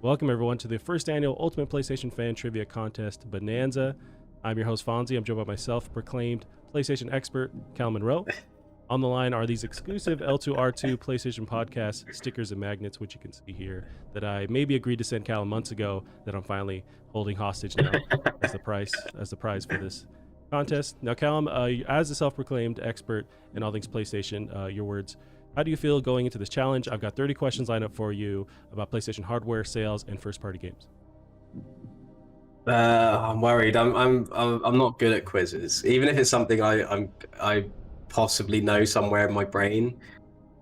Welcome everyone to the first annual Ultimate PlayStation Fan Trivia Contest Bonanza. I'm your host Fonzie. I'm joined by my self-proclaimed PlayStation expert, Callum Monroe. On the line are these exclusive L2R2 Playstation Podcast stickers and magnets, which you can see here, that I maybe agreed to send Callum months ago, that I'm finally holding hostage now as the prize for this contest. Now, Callum, as a self-proclaimed expert in all things PlayStation, your words. How do you feel going into this challenge? I've got 30 questions lined up for you about PlayStation hardware, sales, and first-party games. I'm worried. I'm not good at quizzes. Even if it's something I possibly know somewhere in my brain,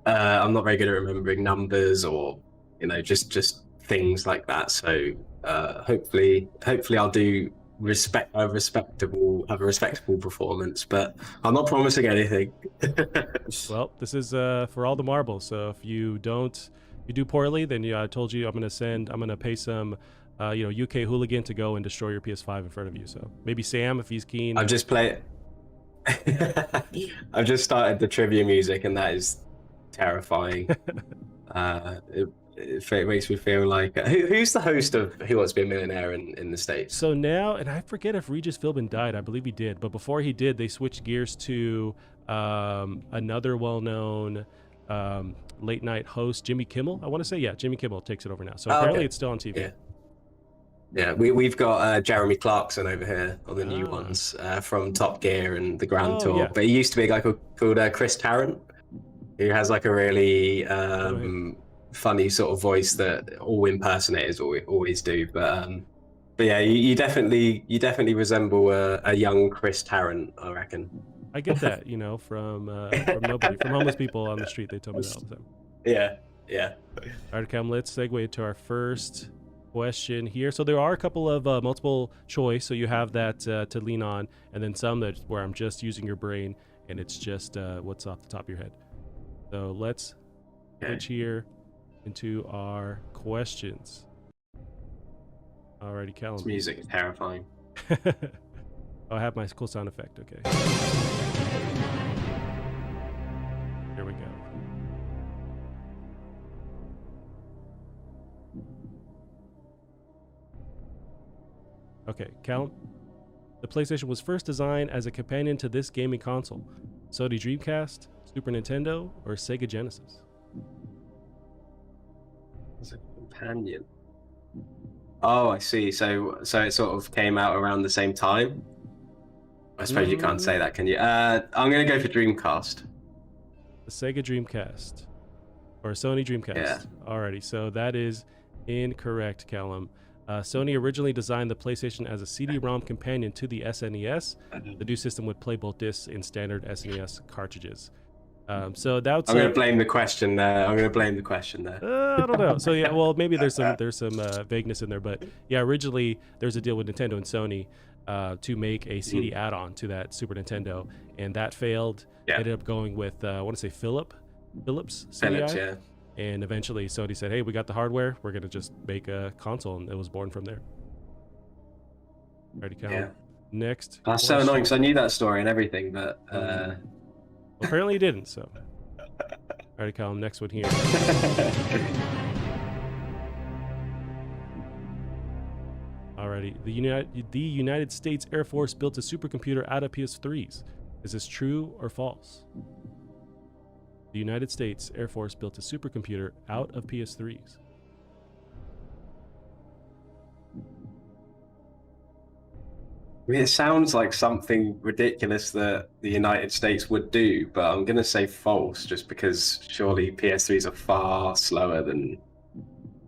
I'm not very good at remembering numbers or just things like that. So hopefully I'll do have a respectable performance, but I'm not promising anything. Well, this is for all the marbles. So if you do poorly, then I told you I'm gonna pay some UK hooligan to go and destroy your PS5 in front of you. So maybe Sam, if he's keen. I've just started the trivia music, and that is terrifying. It makes me feel like who's the host of Who Wants to Be a Millionaire in the States? So now, and I forget if Regis Philbin died. I believe he did, but before he did, they switched gears to another well-known late night host, Jimmy Kimmel. I want to say, yeah, Jimmy Kimmel takes it over now. So apparently it's still on TV. Yeah, we've got Jeremy Clarkson over here on the new ones from Top Gear and the Grand Tour. Yeah. But he used to be a guy called Chris Tarrant, who has like a really funny sort of voice that all impersonators always do. But yeah, you definitely resemble a young Chris Tarrant, I reckon. I get that, from homeless people on the street. They tell me that all the time. Yeah. All right, Cam, let's segue to our first question here. So there are a couple of multiple choice, so you have that to lean on, and then some where I'm just using your brain and it's just what's off the top of your head. So let's switch here into our questions. Alrighty, Callum. This music is terrifying. I have my cool sound effect. Okay. Here we go. Okay, Callum. The PlayStation was first designed as a companion to this gaming console. Sony Dreamcast, Super Nintendo, or Sega Genesis? As a companion. Oh, I see. So it sort of came out around the same time. I suppose you can't say that, can you? I'm gonna go for Dreamcast. The Sega Dreamcast, or Sony Dreamcast. Yeah. Alrighty, so that is incorrect, Callum. Sony originally designed the PlayStation as a CD-ROM companion to the SNES. The new system would play both discs in standard SNES cartridges. So that's. I'm going to blame the question there. I don't know. So yeah, well, maybe there's some vagueness in there, but yeah, originally there's a deal with Nintendo and Sony to make a CD add-on to that Super Nintendo, and that failed. Yeah. Ended up going with I want to say Philips CDI. Yeah. And eventually Sony said, hey, we got the hardware, we're going to just make a console, and it was born from there. Ready, Callum? Yeah. Next. That's so annoying, because I knew that story and everything, but... apparently you didn't, so... Alright, Callum, next one here. Alrighty. The United States Air Force built a supercomputer out of PS3s. Is this true or false? The United States Air Force built a supercomputer out of PS3s. I mean, it sounds like something ridiculous that the United States would do, but I'm going to say false, just because surely PS3s are far slower than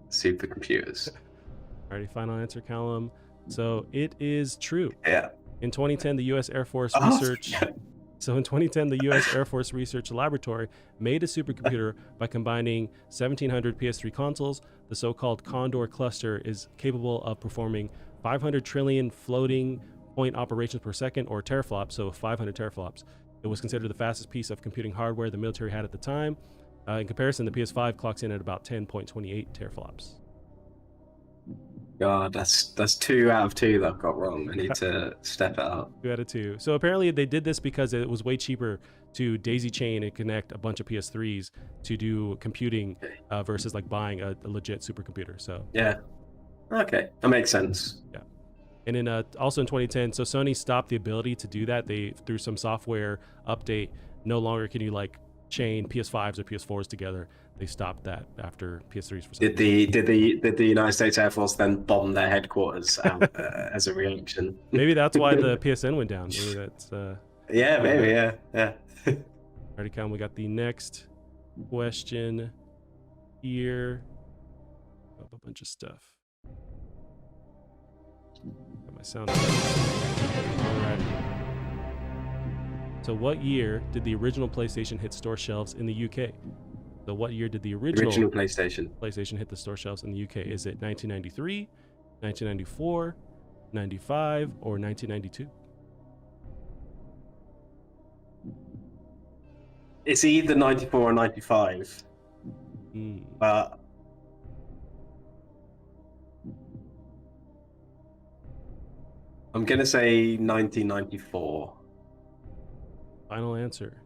supercomputers. Alrighty, final answer, Callum. So it is true. Yeah. In 2010, the U.S. Air Force Research... So in 2010, the U.S. Air Force Research Laboratory made a supercomputer by combining 1,700 PS3 consoles. The so-called Condor cluster is capable of performing 500 trillion floating point operations per second, or teraflops, so 500 teraflops. It was considered the fastest piece of computing hardware the military had at the time. In comparison, the PS5 clocks in at about 10.28 teraflops. God, that's 2 out of 2 that I've got wrong. I need to step it up. 2 out of 2. So apparently they did this because it was way cheaper to daisy chain and connect a bunch of PS3s to do computing versus like buying a legit supercomputer. So yeah, Okay, that makes sense. Yeah. And then also in 2010, so Sony stopped the ability to do that. They, through some software update, no longer can you like chain PS5s or PS4s together. They stopped that after PS3s for some Did the United States Air Force then bomb their headquarters out as a reaction? Maybe that's why the PSN went down. Maybe that's yeah, maybe, yeah. Alrighty, Callum, we got the next question here. Up a bunch of stuff. Got my sound. Alrighty. So what year did the original PlayStation hit store shelves in the UK? So what year did the original PlayStation hit the store shelves in the UK? Is it 1993, 1994, 95, or 1992? It's either 94 or 95. But I'm going to say 1994. Final answer.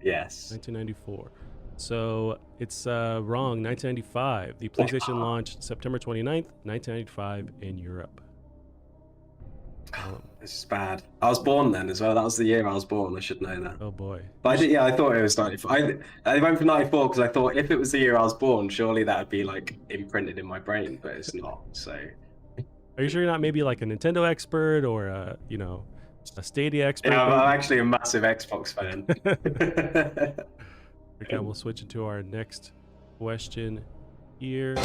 Yes. 1994. So it's wrong. 1995. The PlayStation launched September 29th, 1995 in Europe. This is bad. I was born then as well. That was the year I was born. I should know that. Oh boy. But I thought it was 94. I went for 94 because I thought if it was the year I was born, surely that would be like imprinted in my brain, but it's not. So. Are you sure you're not maybe like a Nintendo expert or a Stadia expert? Yeah, I'm actually a massive Xbox fan. Okay, we'll switch into our next question here.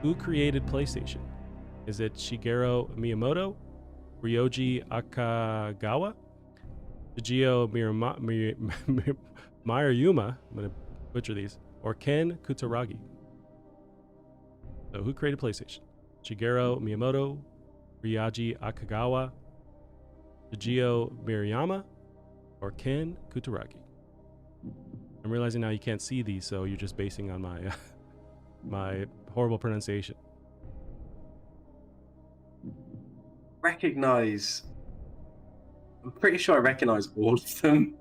Who created PlayStation? Is it Shigeru Miyamoto, Ryoji Akagawa, Fujio Maruyama, I'm going to butcher these, or Ken Kutaragi? So who created PlayStation? Shigeru Miyamoto, Ryoji Akagawa, Fujio Maruyama, or Ken Kutaragi? I'm realizing now you can't see these, so you're just basing on my my horrible pronunciation. I'm pretty sure I recognize all of them.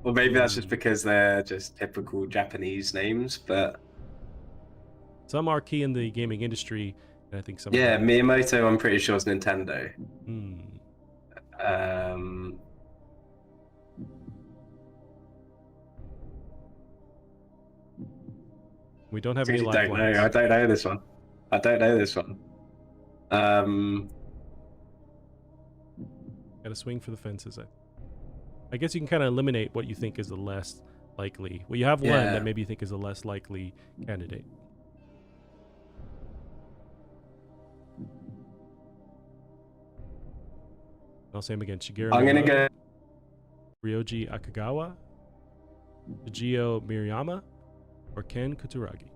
Or maybe that's just because they're just typical Japanese names, but some are key in the gaming industry, and I think some. Yeah, Miyamoto, I'm pretty sure is Nintendo. We don't have any live I don't know this one. Gotta swing for the fences. I guess you can kind of eliminate what you think is the less likely. Well, you have one that maybe you think is a less likely candidate. I'll say him again. Shigeru. I'm gonna go Ryoji Akagawa, Fujio Maruyama, or Ken Kutaragi?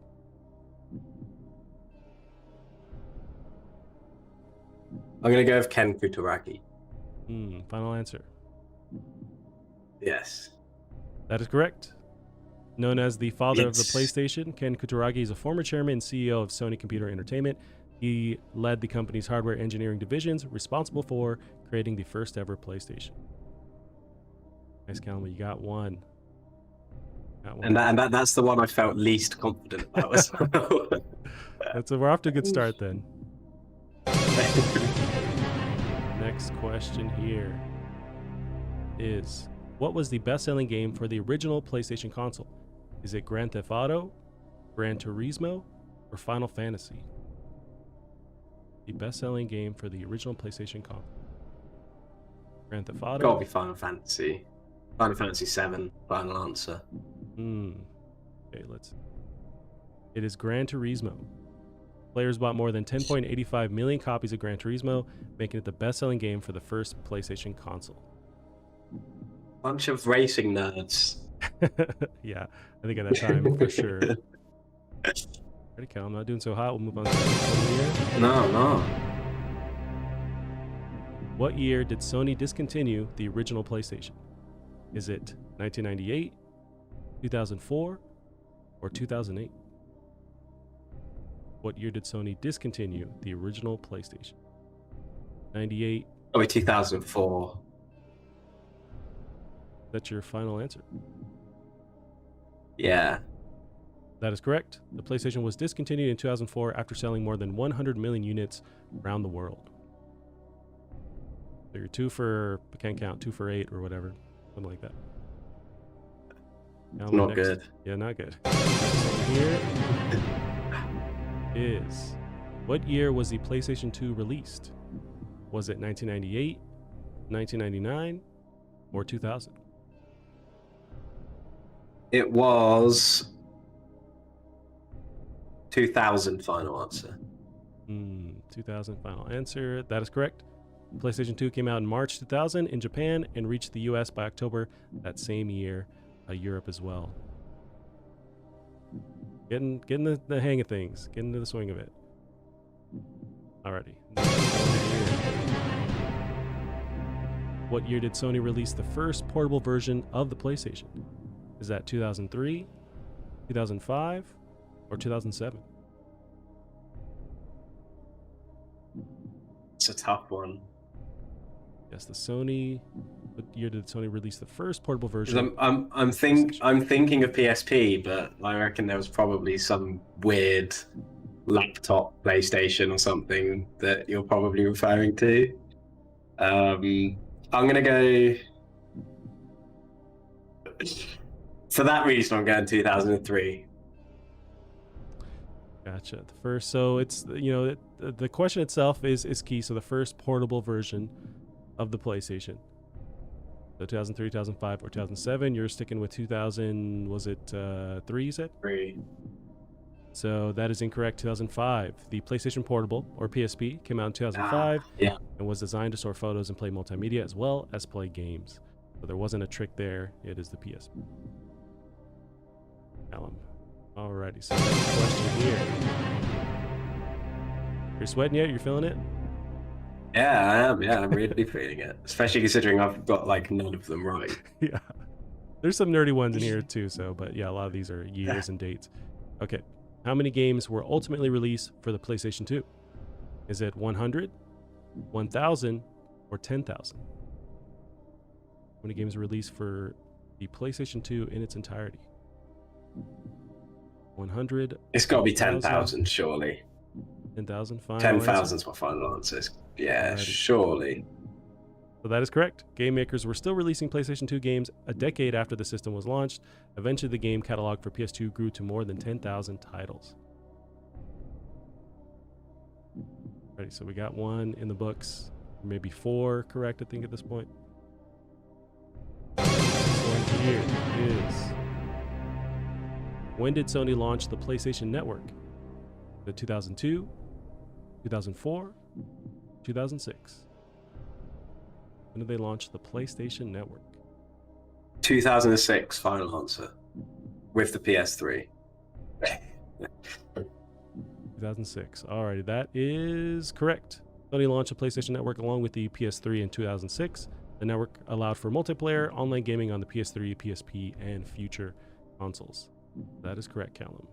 I'm gonna go with Ken Kutaragi. Final answer. Yes. That is correct. Known as the father of the PlayStation, Ken Kutaragi is a former chairman and CEO of Sony Computer Entertainment. He led the company's hardware engineering divisions, responsible for creating the first ever PlayStation. Nice, Callum. You got one. And that's the one I felt least confident about. We're off to a good start then. Next question here is, what was the best-selling game for the original PlayStation console? Is it Grand Theft Auto, Gran Turismo, or Final Fantasy? The best-selling game for the original PlayStation console. Grand Theft Auto. Gotta be Final Fantasy. Final Fantasy 7. Final answer. Okay, it is Gran Turismo. Players bought more than 10.85 million copies of Gran Turismo, making it the best-selling game for the first PlayStation console. Bunch of racing nerds. Yeah, I think at that time, for sure. Ready, Cal? I'm not doing so hot. We'll move on to the next one here. No. What year did Sony discontinue the original PlayStation? Is it 1998, 2004, or 2008? What year did Sony discontinue the original PlayStation? 98. Probably 2004. That's your final answer? Yeah. That is correct. The PlayStation was discontinued in 2004 after selling more than 100 million units around the world. So you're 2 for, I can't count, 2 for 8 or whatever. Something like that. Now Not good. Yeah, not good. So here is, what year was the PlayStation 2 released? Was it 1998, 1999, or 2000? It was 2000 final answer. 2000 final answer. That is correct. PlayStation 2 came out in March 2000 in Japan and reached the US by October that same year, Europe as well. Getting the hang of things, getting into the swing of it. Alrighty. What year did Sony release the first portable version of the PlayStation? Is that 2003, 2005, or 2007? It's a tough one. Yes, what year did Sony release the first portable version? I'm thinking of PSP, but I reckon there was probably some weird laptop PlayStation or something that you're probably referring to. I'm gonna go for that reason. I'm going 2003. Gotcha. The first, so it's, the question itself is key. So the first portable version of the PlayStation. So 2003, 2005, or 2007. You're sticking with 2000. Was it 3? You said 3. So that is incorrect. 2005. The PlayStation Portable, or PSP, came out in 2005. Yeah. And was designed to store photos and play multimedia as well as play games. So there wasn't a trick there. It is the PSP. Callum. Alrighty. So next question here. You're sweating yet? You're feeling it? Yeah, I am. Yeah, I'm really feeling it. Especially considering I've got like none of them right. Yeah. There's some nerdy ones in here too. So, but yeah, a lot of these are years and dates. Okay. How many games were ultimately released for the PlayStation 2? Is it 100, 1,000, or 10,000? How many games were released for the PlayStation 2 in its entirety? 100. It's got to be 10,000, surely. 10,000. 10,000 is my final answer. Yeah, Alrighty. Surely. So that is correct. Game makers were still releasing PlayStation 2 games a decade after the system was launched. Eventually, the game catalog for PS2 grew to more than 10,000 titles. Ready, so we got 1 in the books, maybe 4 correct, I think, at this point. Next one here is, when did Sony launch the PlayStation Network? The 2002, 2004, 2006? When did they launch the PlayStation Network? 2006, final answer. With the PS3. 2006. Alrighty, that is correct. Sony launched the PlayStation Network along with the PS3 in 2006. The network allowed for multiplayer, online gaming on the PS3, PSP, and future consoles. That is correct, Callum.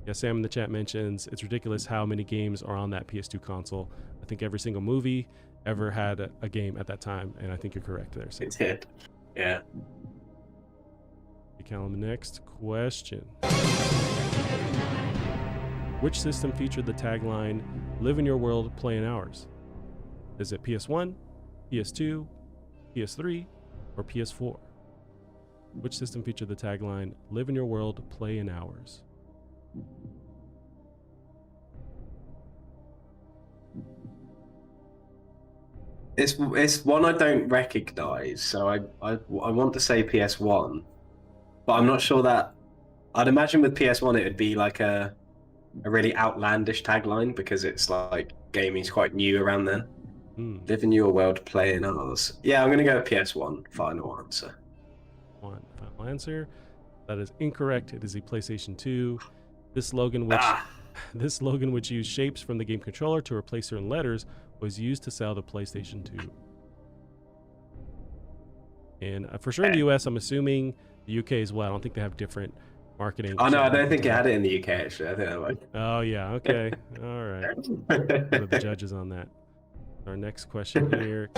Yeah, Sam in the chat mentions it's ridiculous how many games are on that PS2 console. I think every single movie ever had a game at that time, and I think you're correct there, Sam. It did. Yeah. Callum, next question. Which system featured the tagline, "Live in your world, play in ours"? Is it PS1, PS2, PS3, or PS4? Which system featured the tagline, "Live in your world, play in ours"? It's one I don't recognize, so I want to say PS1, but I'm not sure that. I'd imagine with PS1 it would be like a really outlandish tagline because it's like gaming's quite new around then. Live in your world, play in ours. Yeah, I'm gonna go with PS1. Final answer. One final answer. That is incorrect. It is the PlayStation 2. This slogan, which used shapes from the game controller to replace certain letters, was used to sell the PlayStation 2. And for sure in the US, I'm assuming the UK as well. I don't think they have different marketing. Oh no, I don't think it had it in the UK actually. I think that might. Oh yeah, okay. All right. What are the judges on that? Our next question here.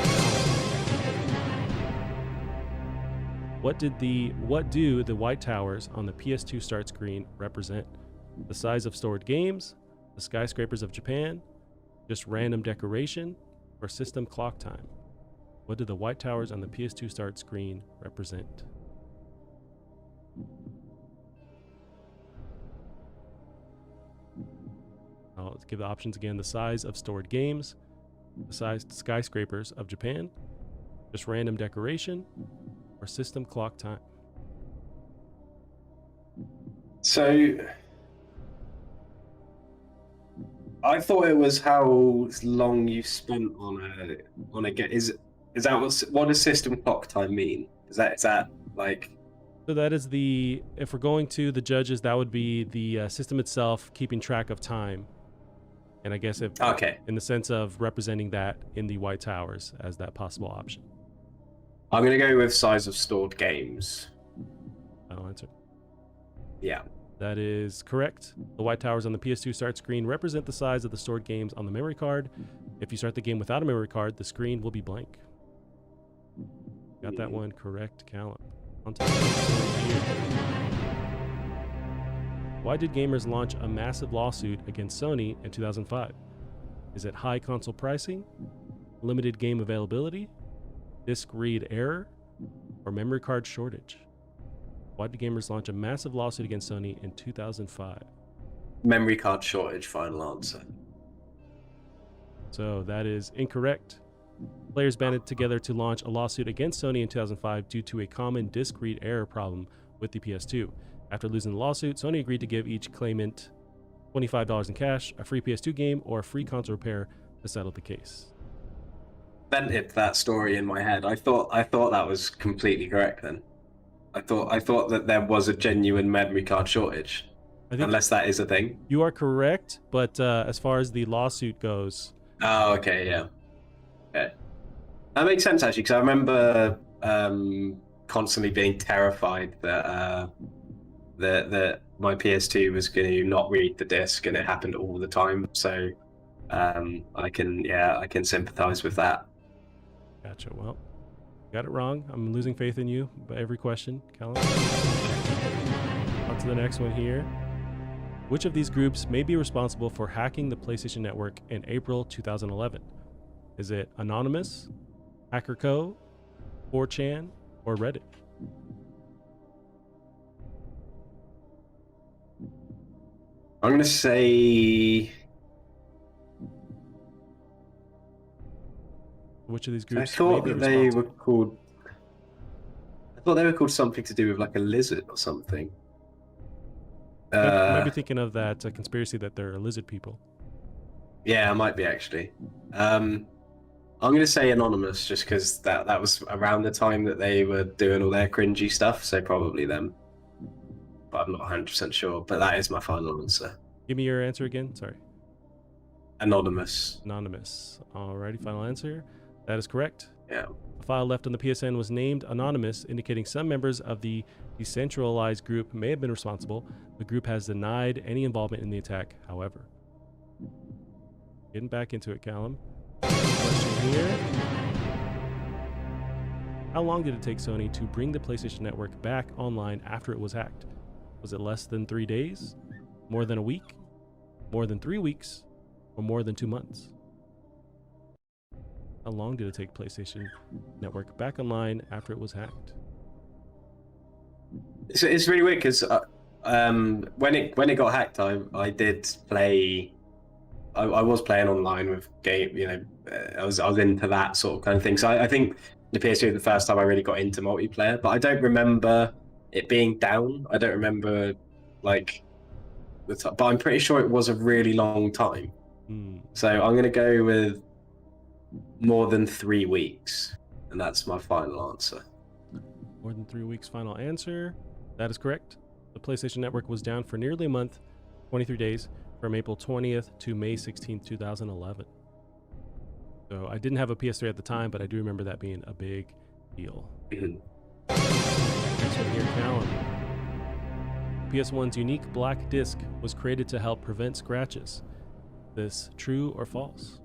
What do the white towers on the PS2 start screen represent? The size of stored games, the skyscrapers of Japan, just random decoration, or system clock time? What do the white towers on the PS2 start screen represent? I'll give the options again. The size of stored games, the size skyscrapers of Japan, just random decoration, or system clock time? So I thought it was how long you spent on a game. Is that what does system clock time mean? Is that like? So that is if we're going to the judges, that would be the system itself keeping track of time. And I guess in the sense of representing that in the white towers as that possible option. I'm going to go with size of stored games. Final answer. Yeah. That is correct. The white towers on the PS2 start screen represent the size of the stored games on the memory card. If you start the game without a memory card, the screen will be blank. Got that one correct, Callum. On to the next one here. Why did gamers launch a massive lawsuit against Sony in 2005? Is it high console pricing, limited game availability, disk read error, or memory card shortage? Why did gamers launch a massive lawsuit against Sony in 2005? Memory card shortage, final answer. So that is incorrect. Players banded together to launch a lawsuit against Sony in 2005 due to a common disk read error problem with the PS2. After losing the lawsuit, Sony agreed to give each claimant $25 in cash, a free PS2 game, or a free console repair to settle the case. Invented that story in my head. I thought that was completely correct then. I thought that there was a genuine memory card shortage. Unless that is a thing. You are correct, but as far as the lawsuit goes... Oh, okay, yeah. Okay. That makes sense, actually, because I remember constantly being terrified that that my PS2 was going to not read the disc, and it happened all the time. So I can sympathize with that. Gotcha. Well, got it wrong. I'm losing faith in you by every question, Callum. On to the next one here. Which of these groups may be responsible for hacking the PlayStation Network in April 2011? Is it Anonymous, HackerCo, 4chan, or Reddit? I'm going to say... Which of these groups? I thought they were called something to do with like a lizard or something. Maybe thinking of that conspiracy that they're lizard people. Yeah, it might be actually. I'm going to say Anonymous just because that was around the time that they were doing all their cringy stuff, so probably them. But I'm not 100% sure. But that is my final answer. Give me your answer again. Sorry. Anonymous. Anonymous. Alrighty, final answer. That is correct. Yeah. A file left on the PSN was named Anonymous, indicating some members of the decentralized group may have been responsible. The group has denied any involvement in the attack, however. Getting back into it, Callum. Question here. How long did it take Sony to bring the PlayStation Network back online after it was hacked? Was it less than 3 days? More than a week? More than 3 weeks? Or more than 2 months? How long did it take PlayStation Network back online after it was hacked? It's really weird because when it got hacked, I did play. I was playing online with game. I was into that sort of kind of thing. So I think the PS2 was the first time I really got into multiplayer, but I don't remember it being down. I don't remember but I'm pretty sure it was a really long time. So I'm going to go with more than 3 weeks, and that's my final answer. More than 3 weeks, final answer. That is correct. The PlayStation Network was down for nearly a month, 23 days, from April 20th to May 16th, 2011. So I didn't have a PS3 at the time, but I do remember that being a big deal. Next one here, Callum. PS1's unique black disc was created to help prevent scratches. This true or false?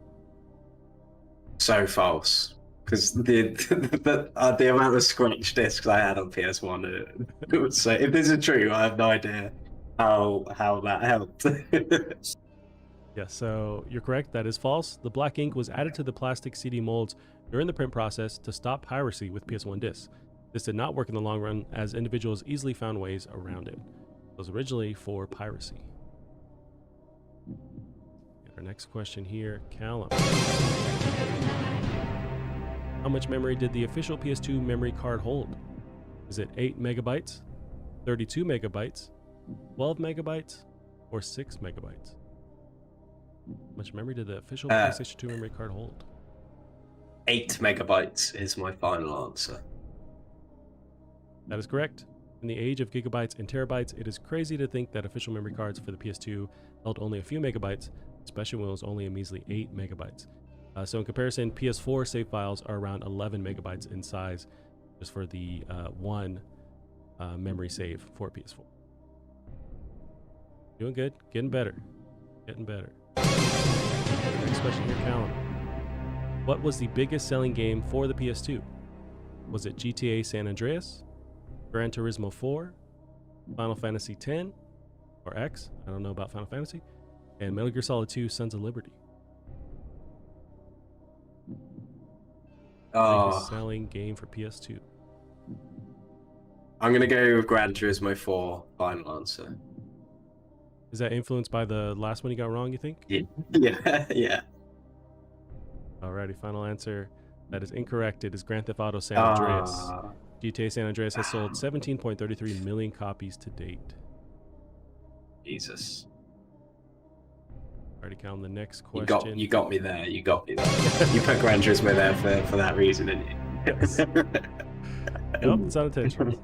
So false. because the amount of scratch discs I had on PS1. It would say, if this is true, I have no idea how that helped. Yeah, so you're correct. That is false. The black ink was added to the plastic CD molds during the print process to stop piracy with PS1 discs. This did not work in the long run, as individuals easily found ways around it. It was originally for piracy. Our next question here, Callum. How much memory did the official PS2 memory card hold? Is it 8 megabytes, 32 megabytes, 12 megabytes, or 6 megabytes? How much memory did the official PlayStation 2 memory card hold? 8 megabytes is my final answer. That is correct. In the age of gigabytes and terabytes, it is crazy to think that official memory cards for the PS2 held only a few megabytes, especially when it was only a measly 8 megabytes. So in comparison, PS4 save files are around 11 megabytes in size, just for the one memory save for PS4. Doing good, getting better. Next question here, Callum. What was the biggest selling game for the PS2? Was it GTA San Andreas, Gran Turismo 4, Final Fantasy X, or X? I don't know about Final Fantasy. And Metal Gear Solid 2 Sons of Liberty. Biggest selling game for PS2. I'm going to go with Gran Turismo 4, final answer. Is that influenced by the last one you got wrong, you think? Yeah. Alrighty, final answer. That is incorrect. It is Grand Theft Auto San Andreas. GTA San Andreas has sold 17.33 million copies to date. Jesus. Alrighty, Callum, the next question. You got me there. You put Gran Turismo there for that reason, didn't you? Yes. Nope, it's not intentional.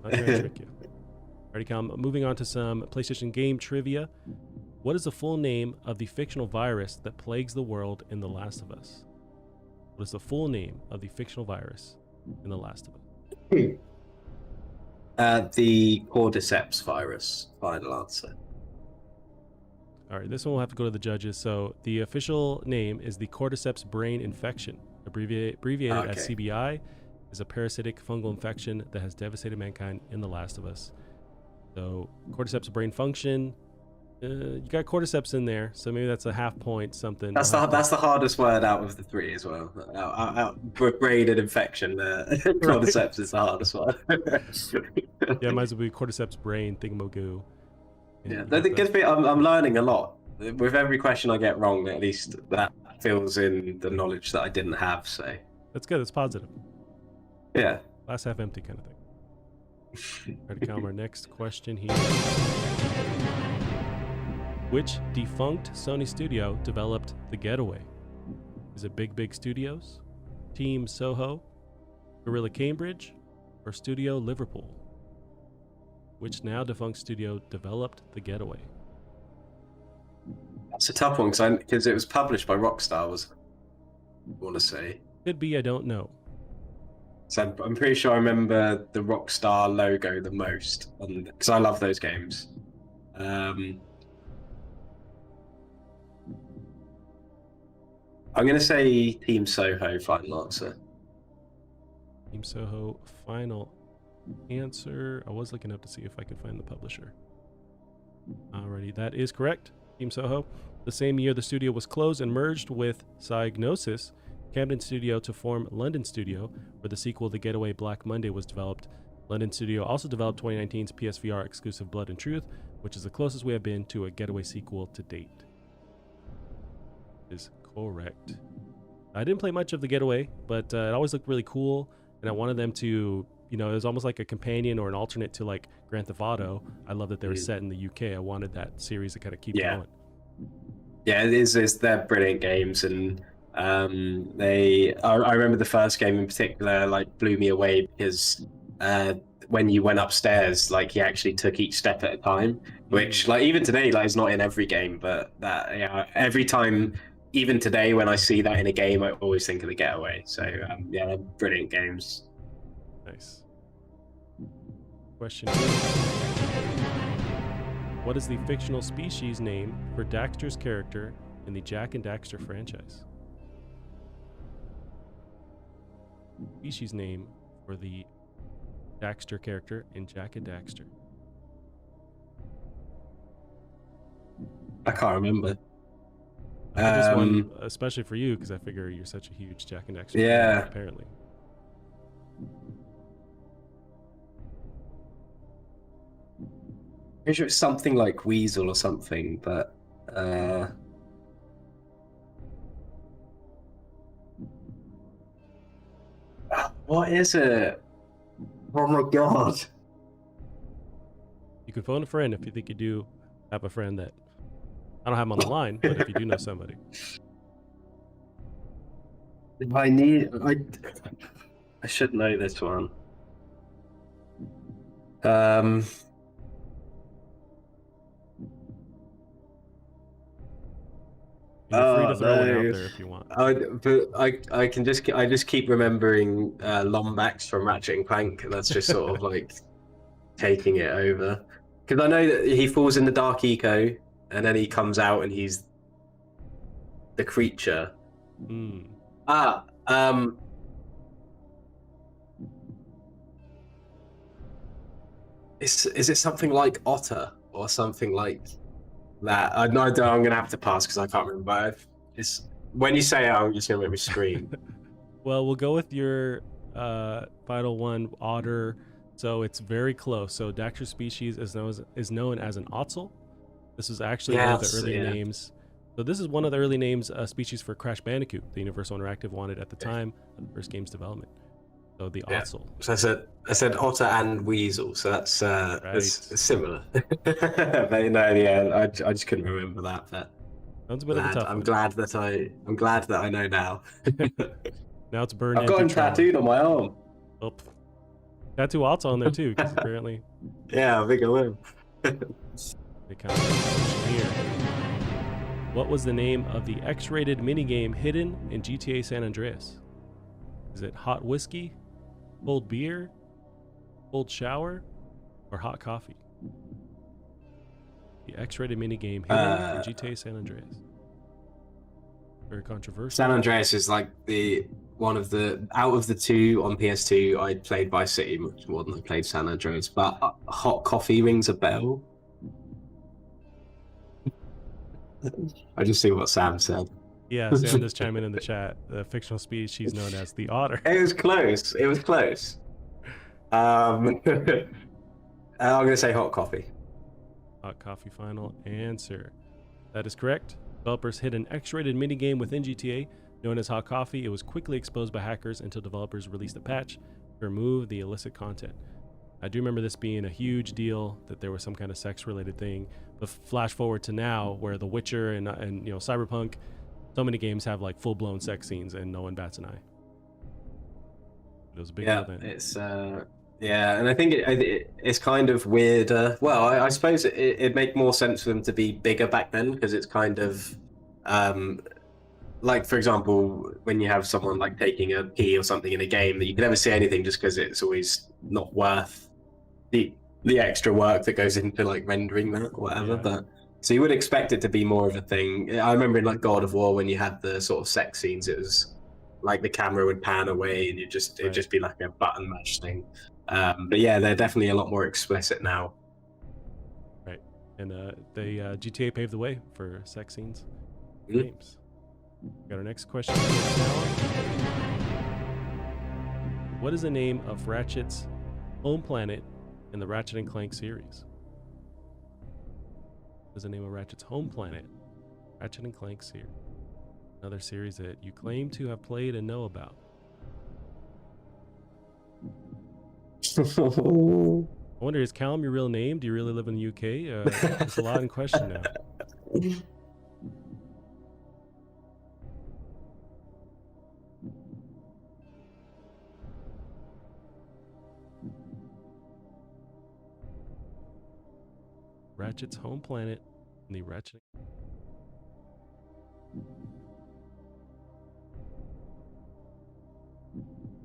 Not trying to trick you. Alrighty, Callum, moving on to some PlayStation game trivia. What is the full name of the fictional virus that plagues the world in The Last of Us? What is the full name of the fictional virus in The Last of Us? The cordyceps virus, final answer. All right, this one will have to go to the judges. So the official name is the cordyceps brain infection, abbreviated as CBI, is a parasitic fungal infection that has devastated mankind in The Last of Us. So cordyceps brain function, you got cordyceps in there, so maybe that's a half point something. That's the hardest word out of the three as well. Brain and infection. Cordyceps is the hardest one. Yeah, might as well be cordyceps brain thingamagoo. Yeah, that gives me. I'm learning a lot with every question I get wrong. At least that fills in the knowledge that I didn't have. So that's good. That's positive. Yeah. Glass half empty kind of thing. Ready to come our next question here. Which defunct Sony studio developed The Getaway? Is it Big Big Studios, Team Soho, Gorilla Cambridge, or Studio Liverpool? Which now defunct studio developed The Getaway? That's a tough one because it was published by Rockstar, I want to say. Could be, I don't know. So I'm pretty sure I remember the Rockstar logo the most, because I love those games. I'm going to say Team Soho, final answer. Team Soho, final answer. I was looking up to see if I could find the publisher. Alrighty, that is correct. Team Soho. The same year, the studio was closed and merged with Psygnosis, Camden Studio, to form London Studio, where the sequel The Getaway Black Monday was developed. London Studio also developed 2019's PSVR exclusive Blood and Truth, which is the closest we have been to a Getaway sequel to date. Is correct. I didn't play much of The Getaway, but it always looked really cool, and I wanted them to, it was almost like a companion or an alternate to like Grand Theft Auto. I love that they were set in the UK. I wanted that series to kind of keep going. Yeah, it is. They're brilliant games, and I remember the first game in particular like blew me away because when you went upstairs, like he actually took each step at a time, which like even today like is not in every game, but that every time. Even today, when I see that in a game, I always think of The Getaway. So, they're brilliant games. Nice. Question. What is the fictional species name for Daxter's character in the Jak and Daxter franchise? species name for the Daxter character in Jak and Daxter? I can't remember. I did this one especially for you because I figure you're such a huge Jak and Daxter fan, apparently. I'm sure it's something like Weasel or something, but what is it? Oh my god! You can phone a friend if you think you do have a friend that I don't have him on the line, but if you do know somebody. I should know this one. You're free to throw one out there if you want. I just keep remembering Lombax from Ratchet and Clank, and that's just sort of like taking it over. Because I know that he falls in the dark eco, and then he comes out and he's the creature. Is it something like Otter or something like that? I'm gonna have to pass because I can't remember. When you say it, I'm just gonna make me scream. Well, we'll go with your final one, Otter. So it's very close. So Daxter species is known as an Ottsel. This is actually one of the early names. So this is one of the early names species for Crash Bandicoot, the Universal Interactive wanted at the time of the first game's development. So the Ottsel. So I said Otter and Weasel, so that's similar. But I just couldn't remember that. But sounds a bit of a tough I'm glad that I know now. Now it's burned. I've got him tattooed on my arm. Oh, tattoo Ottsel on there too, because apparently. Yeah, I think I will. They kind of here. What was the name of the X-rated minigame hidden in GTA San Andreas? Is it Hot Whiskey, Cold Beer, Cold Shower, or Hot Coffee? The X-rated minigame hidden in GTA San Andreas. Very controversial. San Andreas is like one of the out of the two on PS2. I played Vice City much more than I played San Andreas, but Hot Coffee rings a bell. I just see what Sam said. Yeah, Sam just chiming in the chat. The fictional species known as the otter. It was close. I'm gonna say Hot Coffee. Hot Coffee final answer. That is correct. Developers hid an X-rated minigame within GTA known as Hot Coffee. It was quickly exposed by hackers until developers released a patch to remove the illicit content. I do remember this being a huge deal, that there was some kind of sex-related thing. But flash forward to now, where The Witcher and Cyberpunk, so many games have like full-blown sex scenes, and no one bats an eye. It was a big deal then. It's and I think it's kind of weirder. Well, I suppose it'd make more sense for them to be bigger back then, because it's kind of like, for example, when you have someone like taking a pee or something in a game, that you can never see anything just because it's always not worth the extra work that goes into like rendering that or whatever. But so you would expect it to be more of a thing. I remember in like God of War, when you had the sort of sex scenes, it was like the camera would pan away and it'd just be like a button mash thing. But yeah, they're definitely a lot more explicit now. Right, and GTA paved the way for sex scenes in games. Got our next question. What is the name of Ratchet's home planet in the Ratchet and Clank series? What is the name of Ratchet's home planet? Ratchet and Clank series. Another series that you claim to have played and know about. I wonder, is Callum your real name? Do you really live in the UK? There's a lot in question now. Ratchet's home planet in the Ratchet.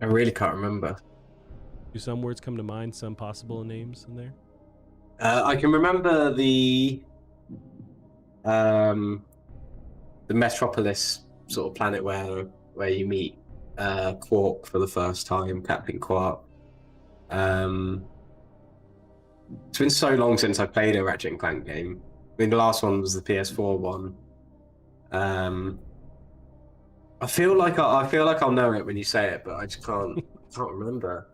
I really can't remember. Do some words come to mind? Some possible names in there? I can remember the Metropolis sort of planet where you meet Quark for the first time, Captain Quark. It's been so long since I played a Ratchet and Clank game. I mean, the last one was the PS4 one. I feel like I'll know it when you say it, but I just can't remember.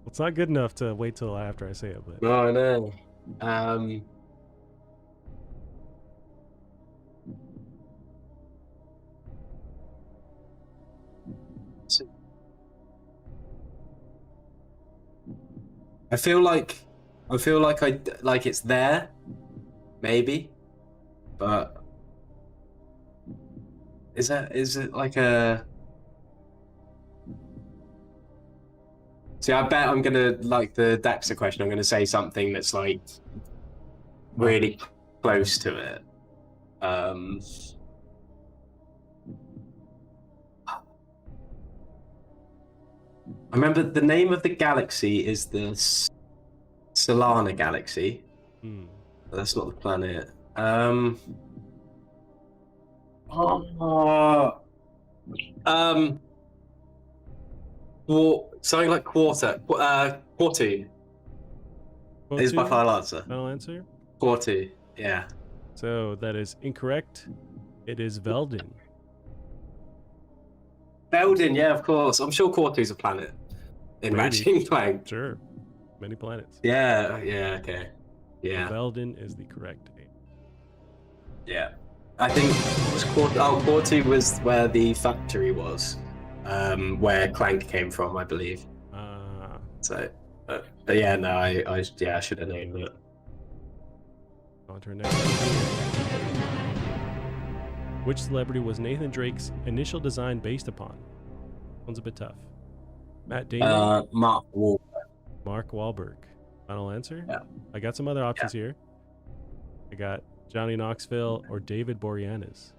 It's not good enough to wait till after I say it, but no, I know. I feel like it's there, maybe, but is it like a? See, I bet I'm gonna like the Daxa question. I'm gonna say something that's like really close to it. I remember the name of the galaxy is the Solana Galaxy. But that's not the planet. Something like Quartu is my final answer. Final answer? Quartu, yeah. So that is incorrect. It is Veldin. Veldin, yeah, of course. I'm sure Quartu's a planet in Ratchet and Clank. Sure. Many planets. Yeah, okay. Yeah. So Veldin is the correct name. Yeah. I think it was Quartu was where the factory was, where Clank came from, I believe. But yeah, no, I should have known that. On to our next one. Which celebrity was Nathan Drake's initial design based upon? One's a bit tough. Matt Damon. Mark Wahlberg. Mark Wahlberg. Final answer? Yeah. I got some other options here. I got Johnny Knoxville or David Boreanaz.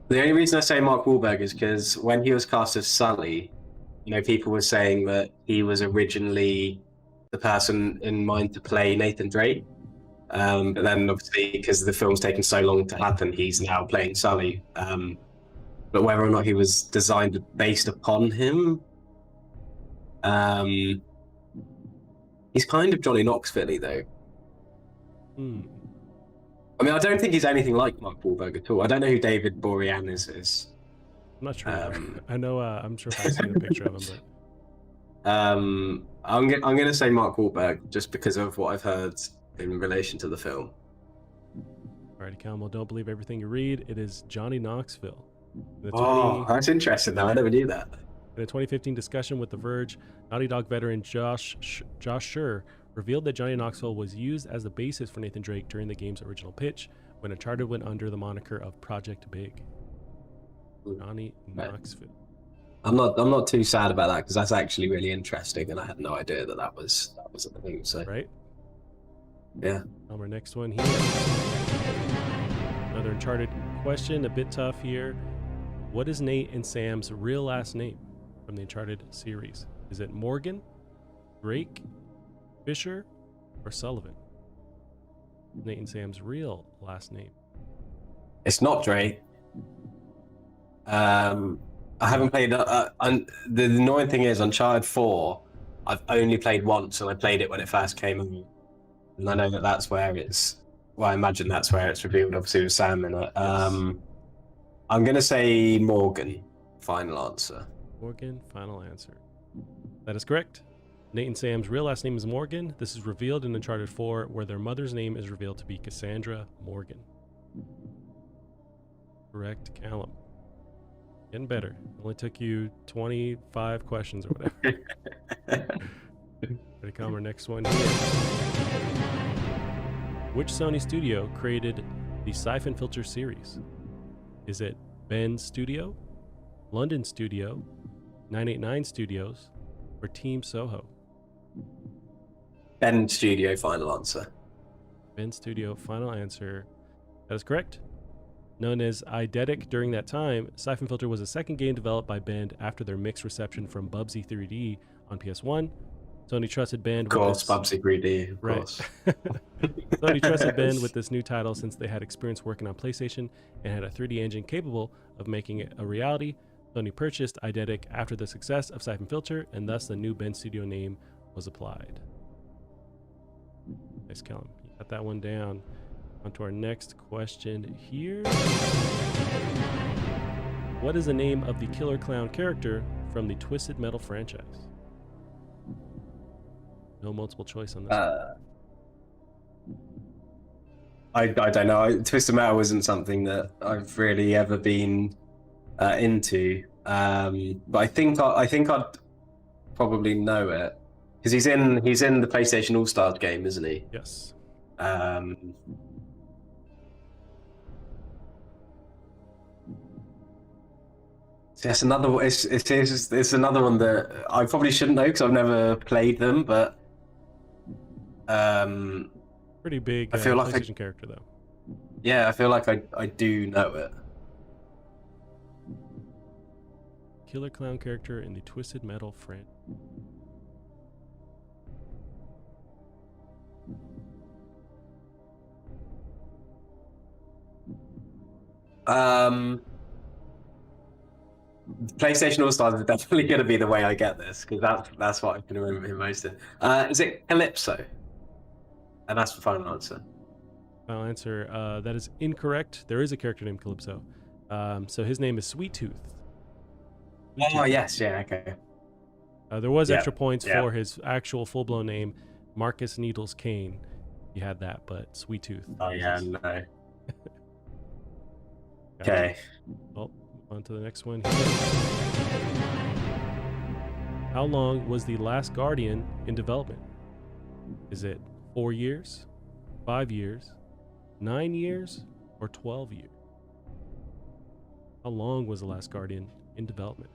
The only reason I say Mark Wahlberg is because when he was cast as Sully, people were saying that he was originally the person in mind to play Nathan Drake. But then obviously, because the film's taken so long to happen, he's now playing Sully. But whether or not he was designed based upon him, he's kind of Johnny Knoxville though. I mean, I don't think he's anything like Mark Wahlberg at all. I don't know who David Boreanaz is. I'm not sure. I know. I'm sure if I've seen a picture of him, but I'm gonna say Mark Wahlberg just because of what I've heard in relation to the film. Alrighty, Callum. Well, don't believe everything you read. It is Johnny Knoxville. That's interesting. Though I never knew that. In a 2015 discussion with The Verge, Naughty Dog veteran Josh Schur revealed that Johnny Knoxville was used as the basis for Nathan Drake during the game's original pitch when Uncharted went under the moniker of Project Big. Johnny Knoxville. I'm not too sad about that because that's actually really interesting, and I had no idea that was a thing. So right. Yeah. Our next one here. Another Uncharted question, a bit tough here. What is Nate and Sam's real last name from the Uncharted series? Is it Morgan, Drake, Fisher, or Sullivan? Nate and Sam's real last name. It's not Drake. I haven't played. The annoying thing is, Uncharted 4, I've only played once, and I played it when it first came out. And I know that's where it's. Well, I imagine that's where it's revealed. Obviously, with Sam in it. I'm gonna say Morgan. Final answer. Morgan. Final answer. That is correct. Nate and Sam's real last name is Morgan. This is revealed in Uncharted 4, where their mother's name is revealed to be Cassandra Morgan. Correct, Callum. Getting better. Only took you 25 questions or whatever. Ready, Callum, our next one here. Which Sony studio created the Siphon Filter series? Is it Bend Studio, London Studio, 989 Studios, or Team Soho? Bend Studio, final answer. Bend Studio, final answer. That is correct. Known as Eidetic during that time, Siphon Filter was a second game developed by Bend after their mixed reception from Bubsy 3D on PS1. Sony trusted Bend with this... Bubsy 3D, of course. Sony trusted Bend with this new title since they had experience working on PlayStation and had a 3D engine capable of making it a reality. Sony purchased Eidetic after the success of Siphon Filter, and thus the new Bend Studio name was applied. Nice, Callum. You got that one down. On to our next question here. What is the name of the Killer Clown character from the Twisted Metal franchise? No multiple choice on this one. I don't know. Twisted Metal isn't something that I've really ever been into, but I think I'd probably know it because he's in the PlayStation All Stars game, isn't he? Yes. It's another. It's another one that I probably shouldn't know because I've never played them, but pretty big. I feel like PlayStation character though. Yeah, I feel like I do know it. Killer Clown character in the Twisted Metal franchise. PlayStation All Stars is definitely going to be the way I get this because that's what I can remember him most in. Is it Calypso? And that's the final answer. Final answer. That is incorrect. There is a character named Calypso. So his name is Sweet Tooth. Oh yes, yeah, okay. There was extra points for his actual full-blown name, Marcus Needles Kane. You had that, but Sweet Tooth. Oh yeah, no. Okay. Well, on to the next one. How long was The Last Guardian in development? Is it 4 years, 5 years, 9 years, or 12 years? How long was The Last Guardian in development?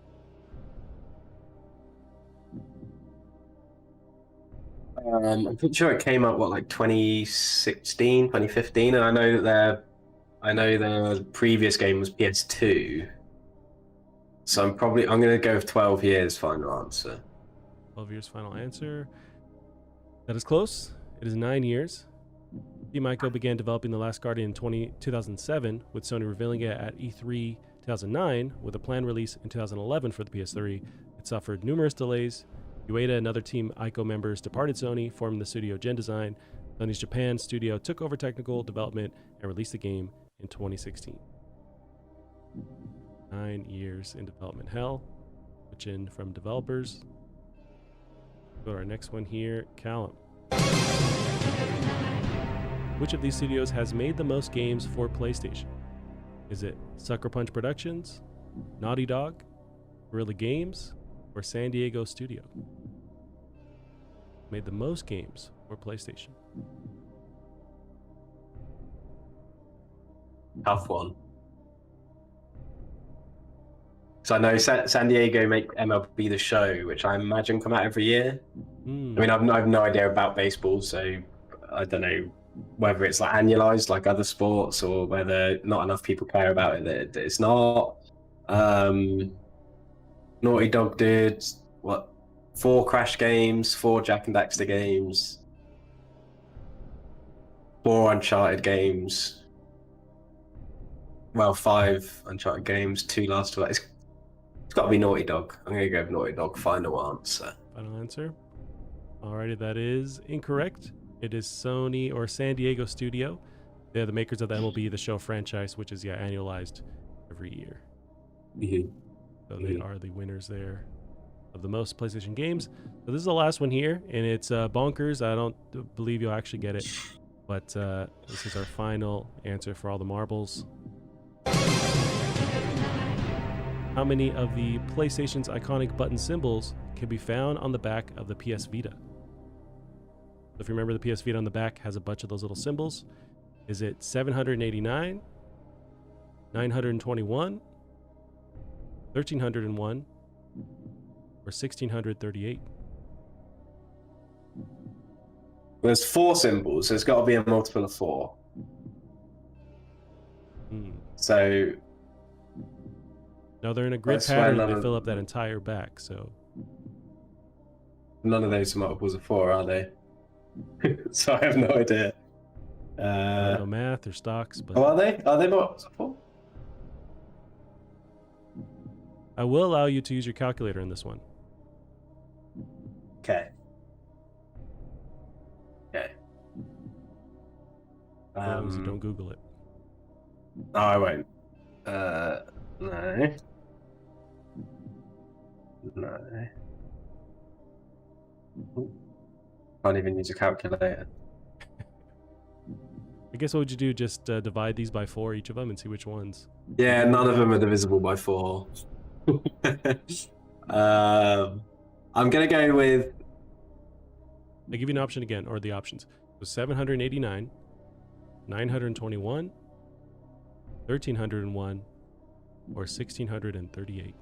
I'm pretty sure it came out like 2016, 2015, and I know that the previous game was PS2. So I'm going to go with 12 years. Final answer. 12 years. Final answer. That is close. It is 9 years. Team Ico began developing The Last Guardian in 2007, with Sony revealing it at E3 2009, with a planned release in 2011 for the PS3. It suffered numerous delays. Ueda and other Team Ico members departed Sony, forming the studio Gen Design. Sony's Japan studio took over technical development and released the game in 2016. 9 years in development hell. Switch in from developers. Go to our next one here, Callum. Which of these studios has made the most games for PlayStation? Is it Sucker Punch Productions, Naughty Dog, Guerrilla Games, or San Diego Studio? Made the most games for PlayStation. Tough one. So I know San Diego make MLB The Show, which I imagine come out every year. I mean, I've no idea about baseball, so I don't know whether it's like annualized like other sports or whether not enough people care about it that it's not. Naughty Dog did 4 Crash games, 4 Jack and Daxter games, 4 Uncharted games. Well, 5 Uncharted games, 2 Last of Us. It's got to be Naughty Dog. I'm going to go with Naughty Dog. Final answer. Final answer. Alrighty, that is incorrect. It is Sony or San Diego Studio. They're the makers of the MLB The Show franchise, which is annualized every year. Mm-hmm. So they are the winners there of the most PlayStation games. So this is the last one here, and it's bonkers. I don't believe you'll actually get it, but this is our final answer for all the marbles. How many of the PlayStation's iconic button symbols can be found on the back of the PS Vita? So if you remember, the PS Vita on the back has a bunch of those little symbols. Is it 789, 921, 1301, or 1638? There's 4 symbols, so it's got to be a multiple of 4. So now they're in a grid pattern and they fill up that entire back, so none of those are multiples of 4, are they? So I have no idea. No math or stocks, but are they multiples of 4? I will allow you to use your calculator in this one. Okay. As long as you don't Google it. No, I won't. No. No. Can't even use a calculator. I guess what would you do? Just divide these by 4, each of them, and see which ones. Yeah, none of them are divisible by 4. I'm gonna go with. I give you an option again, or the options. So 789, 921, 1301, or 1638.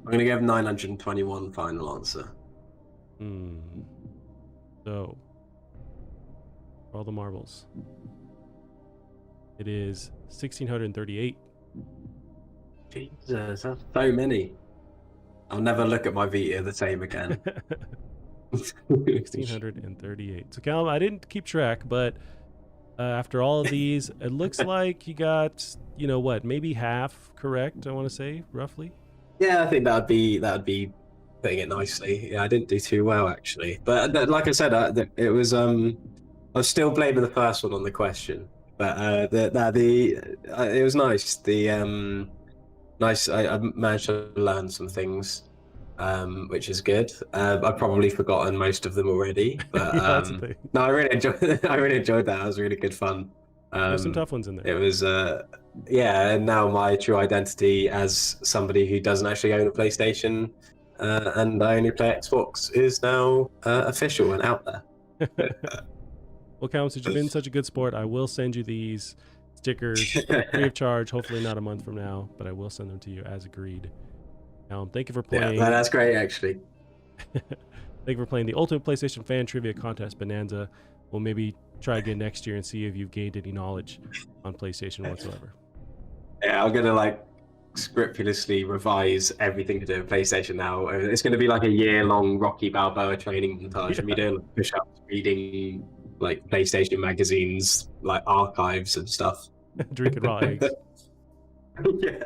I'm gonna give 921 final answer. So, for all the marbles, it is 1638. Jesus, that's so many. I'll never look at my Vita the same again. 1638. So, Callum, I didn't keep track, but after all of these, it looks like you got, maybe half correct, I want to say, roughly. Yeah, I think that'd be putting it nicely. Yeah, I didn't do too well actually, but like I said, it was I was still blaming the first one on the question, but it was nice. I managed to learn some things, which is good. I've probably forgotten most of them already, but that's the thing. no, I really enjoyed that. It was really good fun. There's some tough ones in there. It was and now my true identity as somebody who doesn't actually own a PlayStation and I only play Xbox is now official and out there. Well, Callum, since you've been such a good sport, I will send you these stickers free of charge, hopefully not a month from now, but I will send them to you as agreed. Callum, thank you for playing. Yeah, that's great actually. Thank you for playing the Ultimate PlayStation Fan Trivia Contest Bonanza. We'll maybe try again next year and see if you've gained any knowledge on PlayStation whatsoever. Yeah, I'm gonna scrupulously revise everything to do with PlayStation now. It's gonna be like a year-long Rocky Balboa training montage. Me doing push-ups, reading PlayStation magazines, archives and stuff. Drinking raw eggs. Yeah.